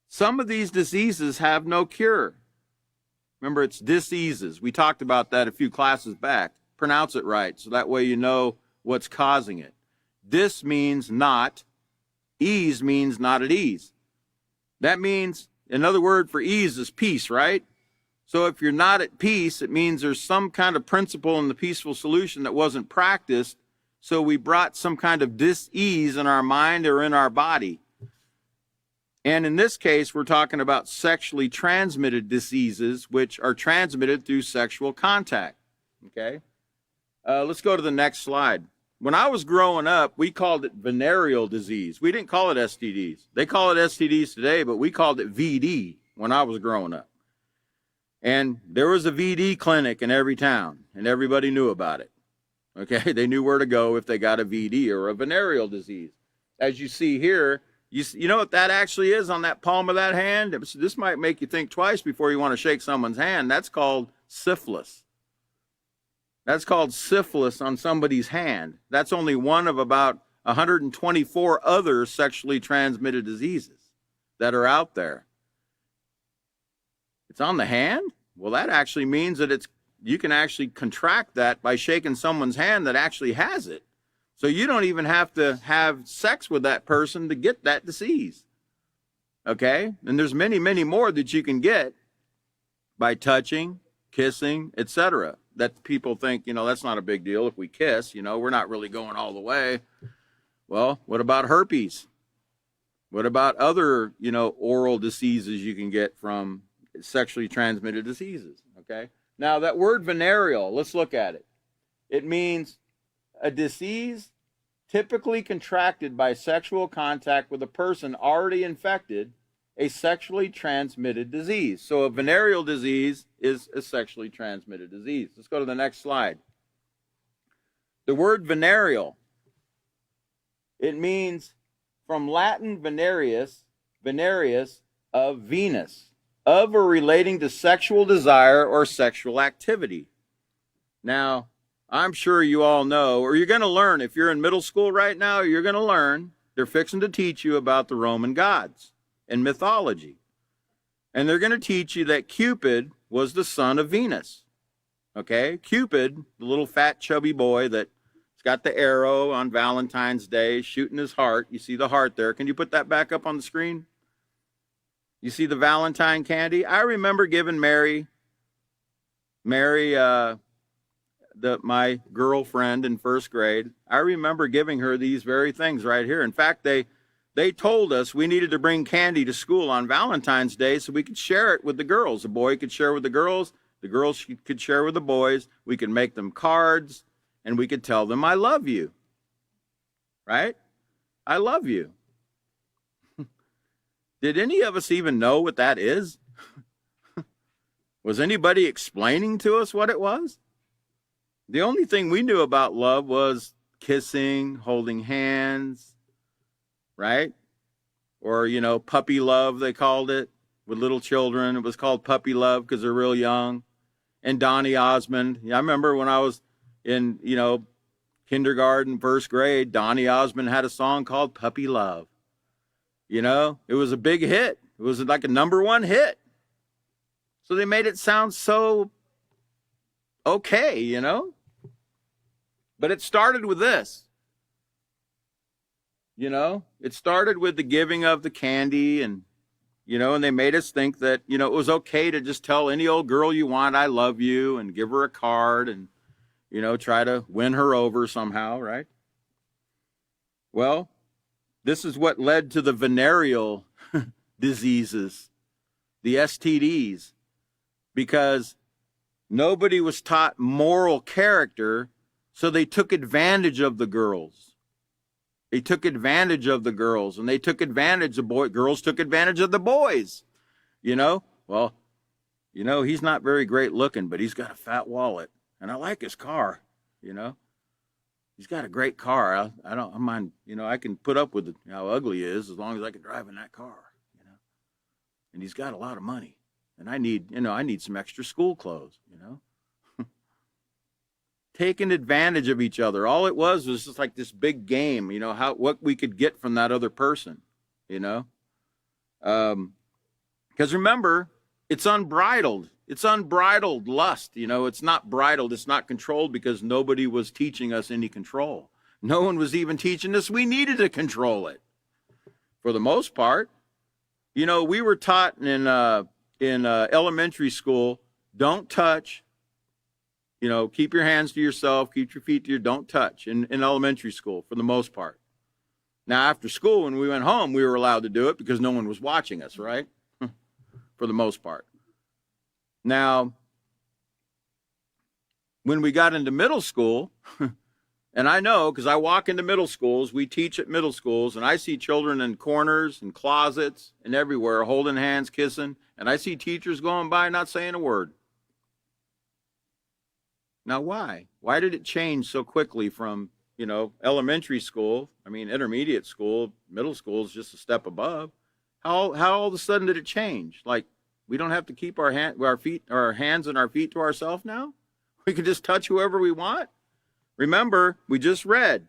Some of these diseases have no cure. Remember, it's diseases. We talked about that a few classes back. Pronounce it right, so that way you know what's causing it. Dis means not. Ease means not at ease. That means, another word for ease is peace, right? So if you're not at peace, it means there's some kind of principle in the peaceful solution that wasn't practiced, so we brought some kind of dis-ease in our mind or in our body. And in this case, we're talking about sexually transmitted diseases, which are transmitted through sexual contact, okay? Let's go to the next slide. When I was growing up, we called it venereal disease. We didn't call it STDs. They call it STDs today, but we called it VD when I was growing up. And there was a VD clinic in every town, and everybody knew about it. Okay, they knew where to go if they got a VD or a venereal disease. As you see here, you know what that actually is on that palm of that hand? This might make you think twice before you want to shake someone's hand. That's called syphilis. That's called syphilis on somebody's hand. That's only one of about 124 other sexually transmitted diseases that are out there. It's on the hand? Well, that actually means that you can actually contract that by shaking someone's hand that actually has it. So you don't even have to have sex with that person to get that disease. Okay? And there's many, many more that you can get by touching, kissing, etc. That people think, that's not a big deal if we kiss, we're not really going all the way. Well, what about herpes? What about other, oral diseases you can get from sexually transmitted diseases, okay? Now, that word venereal, let's look at it. It means a disease typically contracted by sexual contact with a person already infected a sexually transmitted disease. So a venereal disease is a sexually transmitted disease. Let's go to the next slide. The word venereal, it means from Latin venereus, of Venus, of or relating to sexual desire or sexual activity. Now, I'm sure you all know, or you're going to learn, if you're in middle school right now, you're going to learn, they're fixing to teach you about the Roman gods and mythology. And they're going to teach you that Cupid was the son of Venus. Okay? Cupid, the little fat chubby boy that's got the arrow on Valentine's Day shooting his heart. You see the heart there. Can you put that back up on the screen? You see the Valentine candy? I remember giving Mary, my girlfriend in first grade, I remember giving her these very things right here. In fact, they told us we needed to bring candy to school on Valentine's Day so we could share it with the girls. The boy could share with the girls could share with the boys. We could make them cards, and we could tell them, I love you. Right? I love you. Did any of us even know what that is? Was anybody explaining to us what it was? The only thing we knew about love was kissing, holding hands, right? Or, puppy love, they called it, with little children. It was called puppy love because they're real young. And Donny Osmond. I remember when I was in, kindergarten, first grade, Donny Osmond had a song called Puppy Love. It was a big hit. It was like a #1 hit. So they made it sound so okay, But it started with this. It started with the giving of the candy and they made us think that, it was okay to just tell any old girl you want, I love you, and give her a card and, try to win her over somehow, right? Well, this is what led to the venereal diseases, the STDs, because nobody was taught moral character, so they took advantage of the girls. They took advantage of the girls, and they took advantage of girls took advantage of the boys. Well, he's not very great looking, but he's got a fat wallet, and I like his car, He's got a great car. I don't mind, I can put up with how ugly he is as long as I can drive in that car, And he's got a lot of money. And I need some extra school clothes, Taking advantage of each other. All it was just like this big game, what we could get from that other person, Because remember, it's unbridled. It's unbridled lust, It's not bridled. It's not controlled because nobody was teaching us any control. No one was even teaching us we needed to control it. For the most part, we were taught in elementary school, don't touch, keep your hands to yourself, keep your feet to your, don't touch in elementary school for the most part. Now, after school, when we went home, we were allowed to do it because no one was watching us, right? For the most part. Now, when we got into middle school, and I know because I walk into middle schools, we teach at middle schools, and I see children in corners and closets and everywhere holding hands, kissing, and I see teachers going by not saying a word. Now, why? Why did it change so quickly from, elementary school? Intermediate school, middle school is just a step above. How all of a sudden did it change? Like, we don't have to keep our hands and our feet to ourselves now? We can just touch whoever we want? Remember, we just read.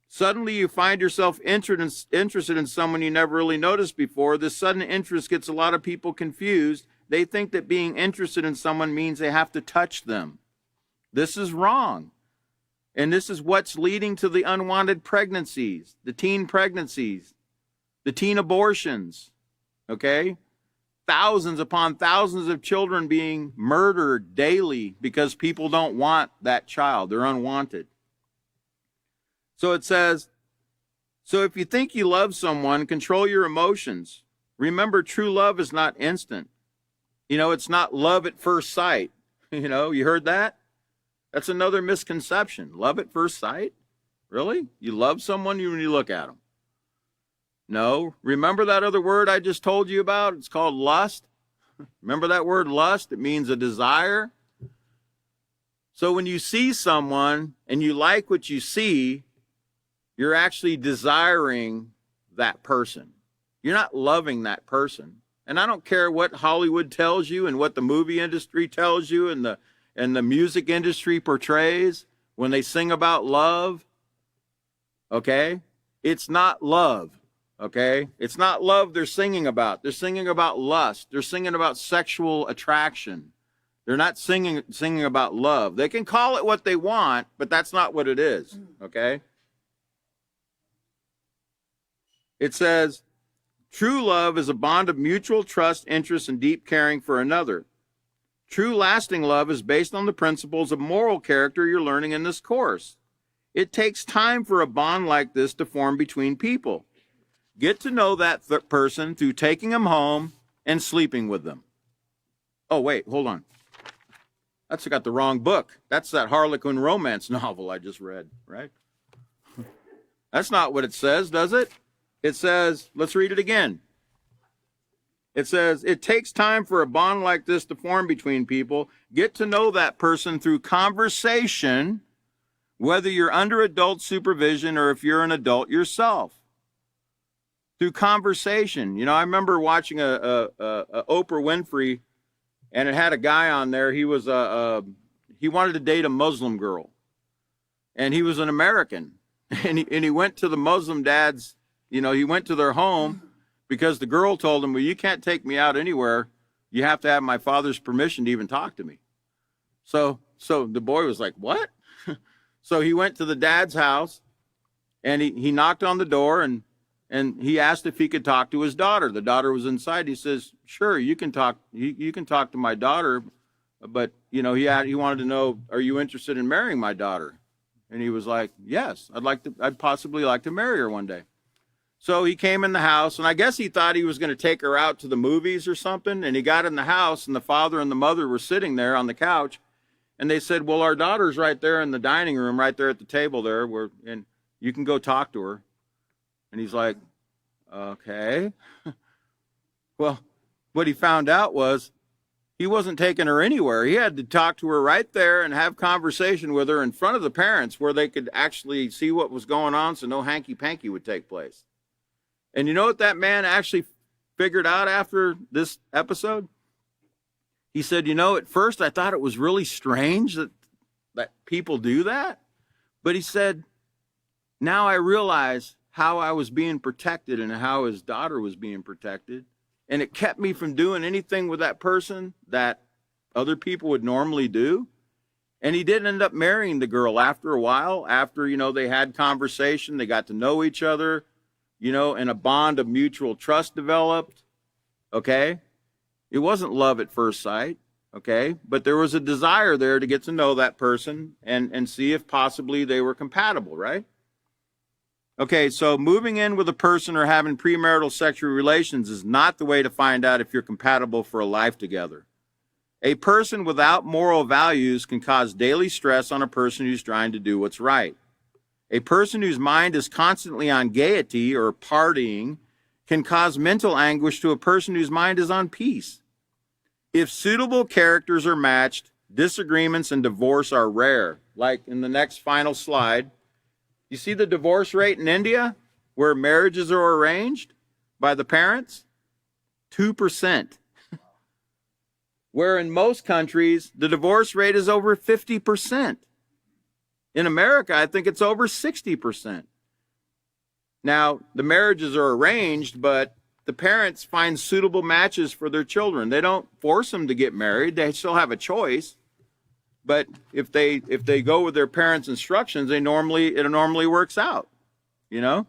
Suddenly you find yourself interested in someone you never really noticed before. This sudden interest gets a lot of people confused. They think that being interested in someone means they have to touch them. This is wrong. And this is what's leading to the unwanted pregnancies, the teen pregnancies, the teen abortions, okay? Thousands upon thousands of children being murdered daily because people don't want that child. They're unwanted. So it says, so if you think you love someone, control your emotions. Remember, true love is not instant. It's not love at first sight. You heard that? That's another misconception. Love at first sight? Really? You love someone when you look at them. No. Remember that other word I just told you about? It's called lust. Remember that word lust? It means a desire. So when you see someone and you like what you see, you're actually desiring that person. You're not loving that person. And I don't care what Hollywood tells you and what the movie industry tells you and the music industry portrays when they sing about love. Okay? It's not love. Okay? It's not love they're singing about. They're singing about lust. They're singing about sexual attraction. They're not singing about love. They can call it what they want, but that's not what it is. Okay? It says, true love is a bond of mutual trust, interest, and deep caring for another. True lasting love is based on the principles of moral character you're learning in this course. It takes time for a bond like this to form between people. Get to know that person through taking them home and sleeping with them. Oh, wait, hold on. That's got the wrong book. That's that Harlequin romance novel I just read, right? That's not what it says, does it? It says, let's read it again. It says, it takes time for a bond like this to form between people. Get to know that person through conversation, whether you're under adult supervision or if you're an adult yourself. Through conversation. You know, I remember watching a Oprah Winfrey, and it had a guy on there. He was he wanted to date a Muslim girl, and he was an American, and he went to the Muslim dad's. You know, he went to their home because the girl told him, well, you can't take me out anywhere. You have to have my father's permission to even talk to me. So the boy was like, what? So he went to the dad's house, and he knocked on the door, and he asked if he could talk to his daughter. The daughter was inside. He says, sure, you can talk. You can talk to my daughter. But, you know, he wanted to know, are you interested in marrying my daughter? And he was like, yes, I'd possibly like to marry her one day. So he came in the house, and I guess he thought he was going to take her out to the movies or something. And he got in the house, and the father and the mother were sitting there on the couch. And they said, well, our daughter's right there in the dining room, right there at the table there, and you can go talk to her. And he's like, okay. Well, what he found out was he wasn't taking her anywhere. He had to talk to her right there and have conversation with her in front of the parents where they could actually see what was going on so no hanky-panky would take place. And you know what that man actually figured out after this episode? He said, you know, at first I thought it was really strange that people do that. But he said, now I realize how I was being protected and how his daughter was being protected. And it kept me from doing anything with that person that other people would normally do. And he did end up marrying the girl after a while, after, you know, they had conversation, they got to know each other, you know, and a bond of mutual trust developed, okay? It wasn't love at first sight, okay? But there was a desire there to get to know that person and see if possibly they were compatible, right? Okay, so moving in with a person or having premarital sexual relations is not the way to find out if you're compatible for a life together. A person without moral values can cause daily stress on a person who's trying to do what's right. A person whose mind is constantly on gaiety or partying can cause mental anguish to a person whose mind is on peace. If suitable characters are matched, disagreements and divorce are rare. Like in the next final slide, you see the divorce rate in India where marriages are arranged by the parents? 2%. Where in most countries, the divorce rate is over 50%. In America, I think it's over 60%. Now, the marriages are arranged, but the parents find suitable matches for their children. They don't force them to get married. They still have a choice. But if they go with their parents' instructions, it normally works out, you know?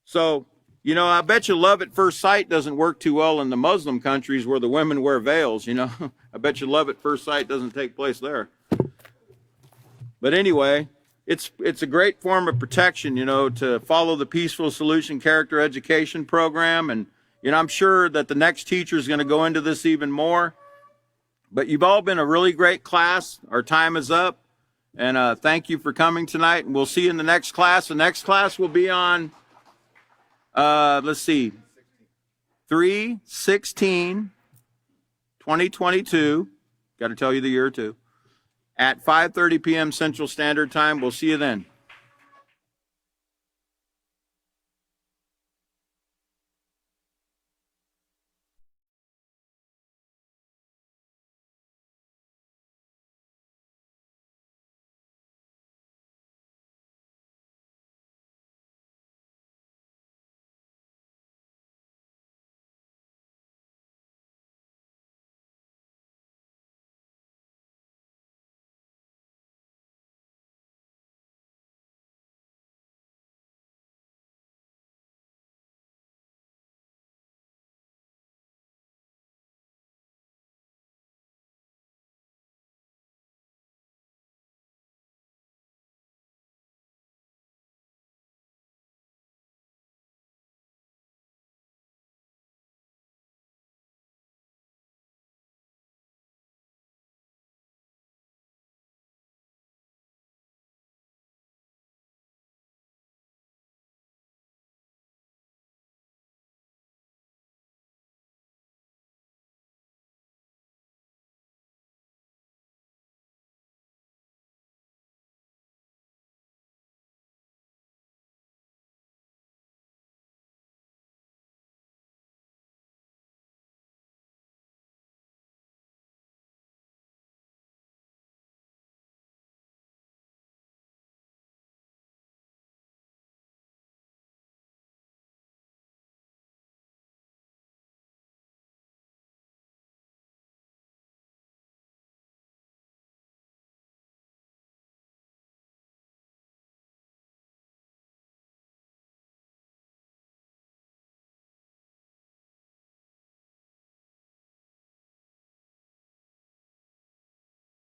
So, you know, I bet you love at first sight doesn't work too well in the Muslim countries where the women wear veils, you know? I bet you love at first sight doesn't take place there. But anyway, it's a great form of protection, you know, to follow the Peaceful Solution Character Education Program. And, you know, I'm sure that the next teacher is going to go into this even more. But you've all been a really great class. Our time is up. And thank you for coming tonight. And we'll see you in the next class. The next class will be on Let's see. 3/16/2022. Got to tell you the year too. At 5:30 p.m. Central Standard Time. We'll see you then.